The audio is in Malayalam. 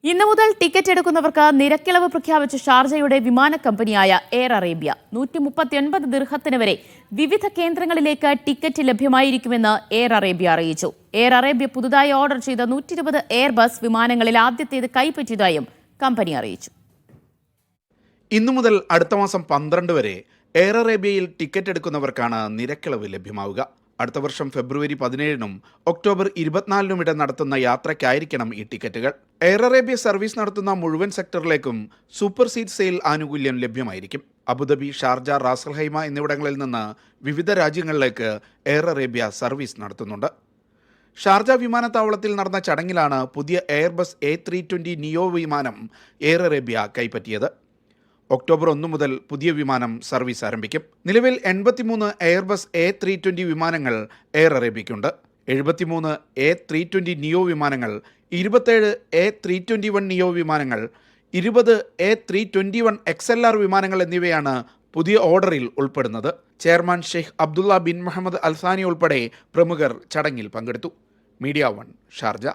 ഇന്നു മുതൽ ടിക്കറ്റ് എടുക്കുന്നവർക്ക് നിരക്കിളവ് പ്രഖ്യാപിച്ച ഷാർജയുടെ വിമാന കമ്പനിയായ എയർ അറേബ്യ 139 ദിർഹത്തിന് വരെ വിവിധ കേന്ദ്രങ്ങളിലേക്ക് ടിക്കറ്റ് ലഭ്യമായിരിക്കുമെന്ന് എയർ അറേബ്യ അറിയിച്ചു. എയർ അറേബ്യ പുതുതായി ഓർഡർ ചെയ്ത 120 എയർബസ് വിമാനങ്ങളിൽ ആദ്യത്തേത് കൈപ്പറ്റിയതായും കമ്പനി അറിയിച്ചു. ഇന്നു മുതൽ അടുത്ത മാസം 12 വരെ എയർ അറേബ്യയിൽ ടിക്കറ്റ് എടുക്കുന്നവർക്കാണ് നിരക്കിളവ് ലഭ്യമാവുക. അടുത്ത വർഷം ഫെബ്രുവരി 17-നും ഒക്ടോബർ 24-നും ഇടയിൽ നടത്തുന്ന യാത്രയ്ക്കായിരിക്കണം ഈ ടിക്കറ്റുകൾ. എയർ അറേബ്യ സർവീസ് നടത്തുന്ന മുഴുവൻ സെക്ടറിലേക്കും സൂപ്പർ സീറ്റ് സെയിൽ ആനുകൂല്യം ലഭ്യമായിരിക്കും. അബുദാബി, ഷാർജ, റാസൽ ഹൈമ എന്നിവിടങ്ങളിൽ നിന്ന് വിവിധ രാജ്യങ്ങളിലേക്ക് എയർ അറേബ്യ സർവീസ് നടത്തുന്നുണ്ട്. ഷാർജ വിമാനത്താവളത്തിൽ നടന്ന ചടങ്ങിലാണ് പുതിയ എയർബസ് A320 നിയോ വിമാനം എയർ അറേബ്യ കൈപ്പറ്റിയത്. ഒക്ടോബർ 1 മുതൽ പുതിയ വിമാനം സർവീസ് ആരംഭിക്കും. നിലവിൽ 83 എയർബസ് A320 വിമാനങ്ങൾ എയർ അറേബ്യയ്ക്കുണ്ട്. 73 A320 നിയോ വിമാനങ്ങൾ, 27 A321 നിയോ വിമാനങ്ങൾ, 20 A321 XLR വിമാനങ്ങൾ എന്നിവയാണ് പുതിയ ഓർഡറിൽ ഉൾപ്പെടുന്നത്. Chairman Sheikh Abdullah bin Mohammed Al Thani ഉൾപ്പെടെ പ്രമുഖർ ചടങ്ങിൽ പങ്കെടുത്തു. Media 1 Sharjah.